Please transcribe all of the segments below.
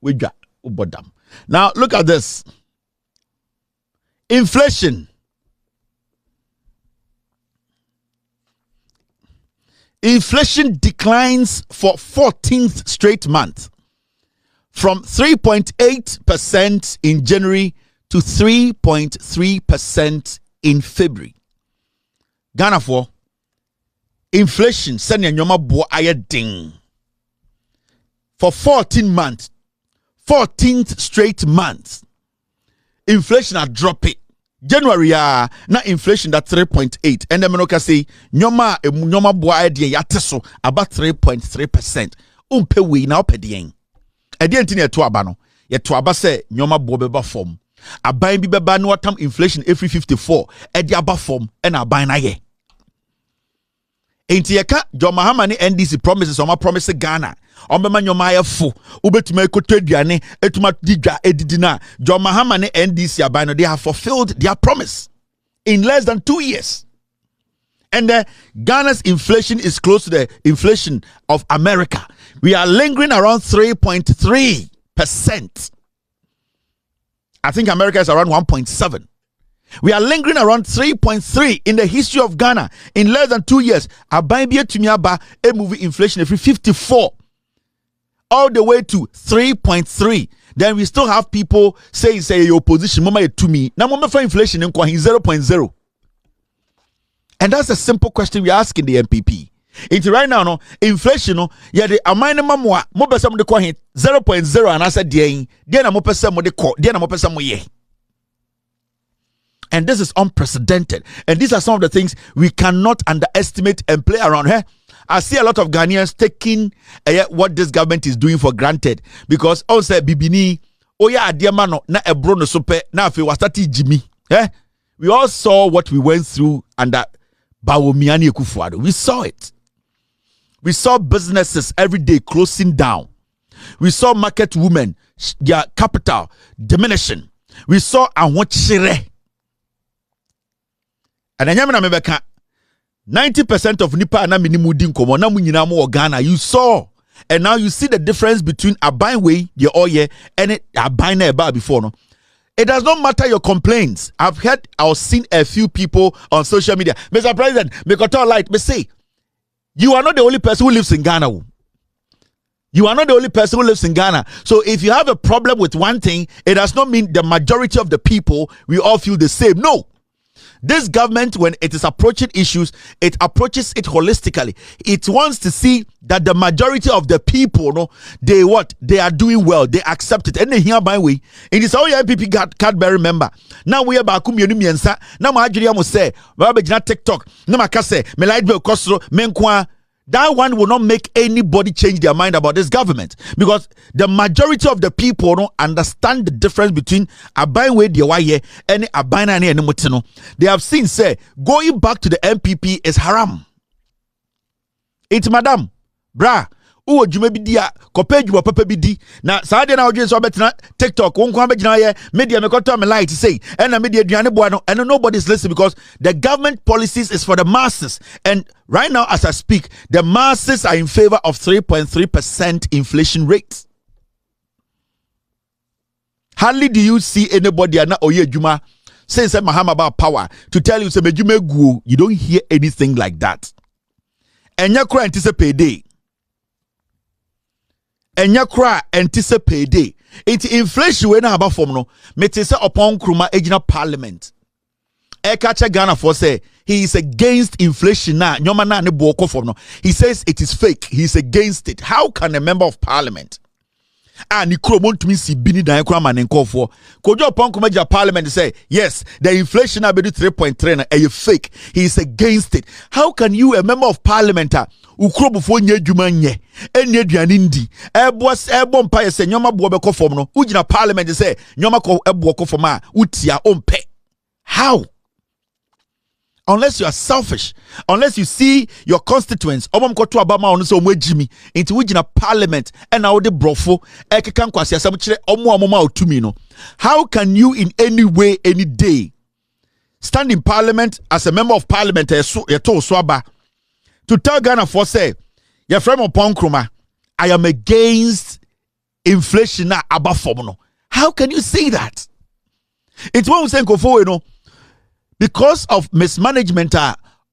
wedwa ubodam. Now look at this. Inflation. Inflation declines for 14th straight month from 3.8% in January to 3.3% in February. Ghana for inflation send nyoma bo ayeding for 14 months, 14th straight month. Inflation are dropping. January na inflation that 3.8 and then menoka say nyoma bo ayeding yateso about 3.3%. Umpe we na opedien. Edi enti na eto aba no. Ye to aba say nyoma bo beba form. Aban bi beba no watam inflation every 54 edi aba form and aban na ye. Enti yeka John Mahama ni NDC promises oma promise Ghana. Ombema nyoma ye fo. Ubetuma ekoto aduane etuma digwa edidi na. John Mahama ni NDC aban no they have fulfilled their promise in less than 2 years. And Ghana's inflation is close to the inflation of America. We are lingering around 3.3%. I think America is around 1.7. We are lingering around 3.3 in the history of Ghana. In less than 2 years, Abambia Tumiaba a movie inflation every 54 all the way to 3.3. Then we still have people say your opposition mama to me. Now mama for inflation in 0.0. And that's a simple question we're asking the MPP. It's right now, no inflation, no. Yeah, the amount of mamma, more person de coin 0.0, and I said, then a more person with the court, then a more person ye. And this is unprecedented. And these are some of the things we cannot underestimate and play around here. I see a lot of Ghanaians taking what this government is doing for granted because also Bibini, oh yeah, dear man, na ebro no sope, na fe wastati Jimmy. We all saw what we went through under Bawumia Akufo-Addo. We saw it. We saw businesses every day closing down. We saw market women, their capital diminishing. We saw Anwochire. And then 90% of Nipa na minimudin komo na munyina mo Ghana. You saw. And now you see the difference between Aban way, the oye, and Aban na eba before no. It does not matter your complaints. I've heard or seen a few people on social media. Mr. President, make a talk light. Me say, you are not the only person who lives in Ghana. You are not the only person who lives in Ghana. So if you have a problem with one thing, it does not mean the majority of the people, we all feel the same. No. This government, when it is approaching issues, it approaches it holistically. It wants to see that the majority of the people, no, they are doing well. They accept it. And they hear by way. It is all your MPP can't remember. Now we are back home. Now my Nigeria must say, TikTok. No makase. Me light bill kosro. Menkwa. That one will not make anybody change their mind about this government because the majority of the people don't understand the difference between Abainwe Diawaye and Abainane and Mutino. They have seen say going back to the MPP is haram. It's madam, bra. Uwo jume bidia kope juwa pepe bidi na saade na audience obetina TikTok wonko abegina ye media mekoto me light say and media duane boano and nobody's listening because the government policies is for the masses. And right now as I speak, the masses are in favor of 3.3% inflation rate. Hardly do you see anybody na oye juma say Mahama about power to tell you say mejume guo. You don't hear anything like that. And yakura anticipate day. And yakra anticipate day. It's inflation when about form no. Metese upon kruma ejina parliament. Ekacha Ghana for say he is against inflation na. Nyoma na ne buoko form no. He says it is fake. He is against it. How can a member of parliament ni kromon to me si bini dan yakra man enko for kojo upon kruma ejina parliament say yes the inflation na be 3.3 na a fake. He is against it. How can you a member of parliament ukrobu nye adwuma nye eni aduane ndi ebo mpa ye se nyoma bo be kofom no ugina parliament say nyoma ko ebo kofom a utia ompe. How? Unless you are selfish, unless you see your constituents obam ko to abama on so omagimi into ugina parliament and now the brofo ekeka nkwase asam kire omoma otumi no. How can you in any way any day stand in parliament as a member of parliament to tell Ghana for say, your friend upon Kruma, I am against inflation na aba form no. How can you say that? It's when we say nkofo, you know, because of mismanagement,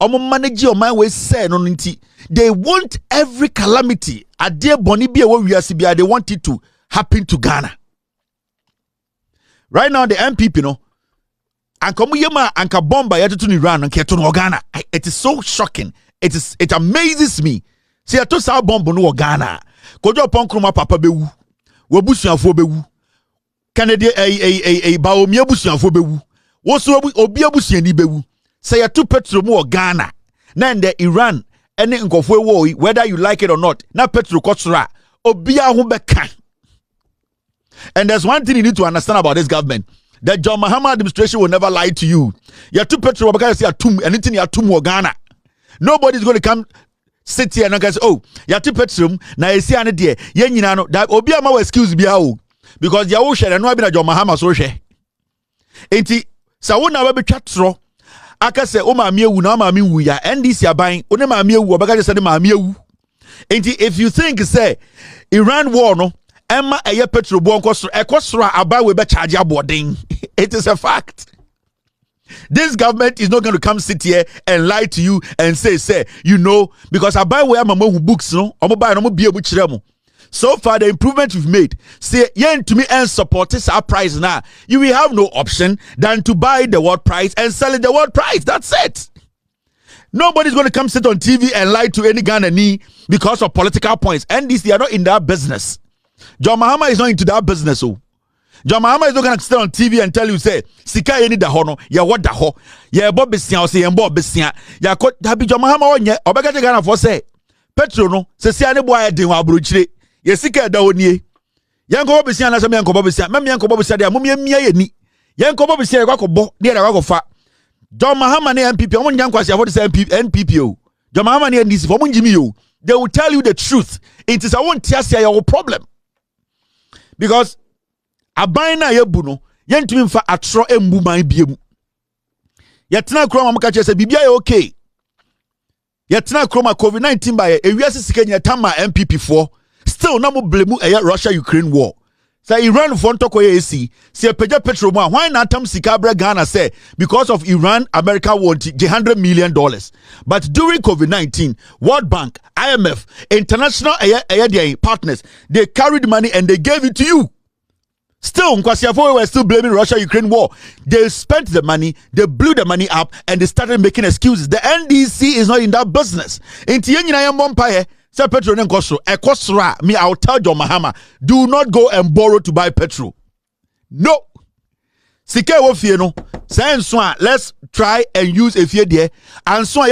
manage your mind we say no nti. They want every calamity. Ade boni bi ewo wiase bia, they want it to happen to Ghana. Right now, the MPP, no, anka muyema anka bomba yatutu ni Iran anka to no Ghana. It is so shocking. It amazes me. See, I told sa bomb no Ghana. Kojo pon kroma papa bewu. Wobusuafo bewu. Canada ba omi abusuafo bewu. Wo so obi abusuani bewu. Say ya to petrol mu Ghana. Na the Iran any nkofo ewo whether you like it or not. Na petrol kosra. Obi ahu beka. And there's one thing you need to understand about this government. That John Mahama administration will never lie to you. You have two petrol because you are two anything you are two Ghana. Nobody's going to come sit here and say, oh, you have two petrol. Now you see an idea. You know that obi ama excuse be out because you are share and no be na John Mahama so share. Enti sa wona we be twatro. Aka say o ma ewu na ma wu ya NDC aban o ne ma ewu obaka say ma ewu. Enti if you think say Iran war no Emma eye petrol bo ekosro aba we be charge aboarding. It is a fact. This government is not going to come sit here and lie to you and say, you know, because I buy where mama who books no, buy no be able to. So far, the improvement we've made, say, yen to me and support this our price now. You will have no option than to buy the world price and sell it the world price. That's it. Nobody's going to come sit on TV and lie to any Ghanaian because of political points. And they are not in that business. John Mahama is not into that business. Oh. John Mahama is not going to stay on TV and tell you, say, Sika yeni da hono, ya what da ho, ya bob besia, or say, ya bob besia, ya kot, happy John Mahama on ye, or baga Ghana for say, Petro no, se siane boy de wa bruchre, ye Sika da oni, yanko besia, na some yanko besia, Mammy yanko besia, ya mummy ye ni, yanko besia, wako bo, near a wako fa. John Mahama ne MPP, one yanko say, what is NPPO? John Mahama ne NDC, for Munjimio, they will tell you the truth. It is a one tiasia your problem. Because aban na yebu no yentumi mfa atro embu man biemu yetena kroma mka che se bibia ye okay yetena kroma COVID-19 ba ye ewiase sika nya tama MPP for still na mo blame Russia Ukraine war say Iran for ntoko ye esi se peja petrol mu why na tam sika bra Ghana say because of Iran America want $100 million but during COVID-19 World Bank IMF international partners they carried money and they gave it to you. Still, Nkwasiafo were still blaming Russia-Ukraine war. They spent the money, they blew the money up, and they started making excuses. The NDC is not in that business. Me, I'll tell John Mahama, do not go and borrow to buy petrol. No. Let's try and use a few there. And so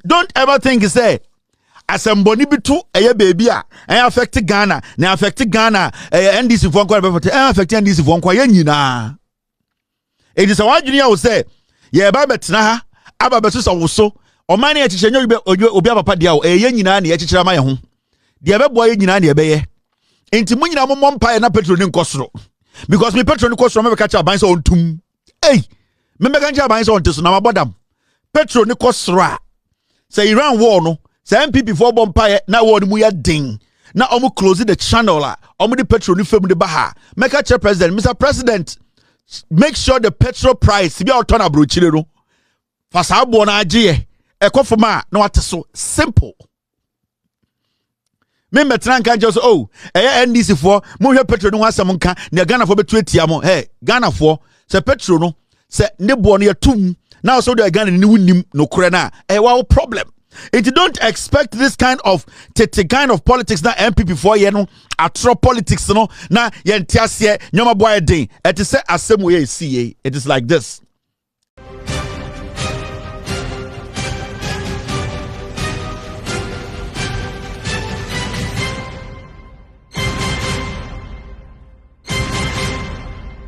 don't ever think say asemboni bitu eye baby a affect Ghana na affect Ghana NDC for nkwa be affect NDC for nkwa ye nyina it is a wadwini ya wo say ye ba betena ha aba beso so woso o man ye chiche obi papa dia o ye nyina na ye chichira ma ye ho de be boy ye nyina na ye be ye enti munyina mommo mpa na petrol ni nkosoro because me petrol ni nkosoro me be catch aban so ontum eh me be catch aban so onteso na mabodam petrol ni nkosoro say Iran war no say MPP for bompaye na word mu ya ding na omu close the channel omu the petrol ni fam de baha make a chair president Mr. President make sure the petrol price be out turn abrochire no fasa abo na agye ekofoma na wate so simple me metran kan just oh NDC for mo hwe petrol no asem nka na Ghana for betu atia mo hey Ghana for say petrol no say ne bo no yatum na so the Ghana ni wunim no kore na wa problem. If you don't expect this kind of politics na MPP for you know atro politics no na yentiasie nyoma boy den it is say asem we see it is like this.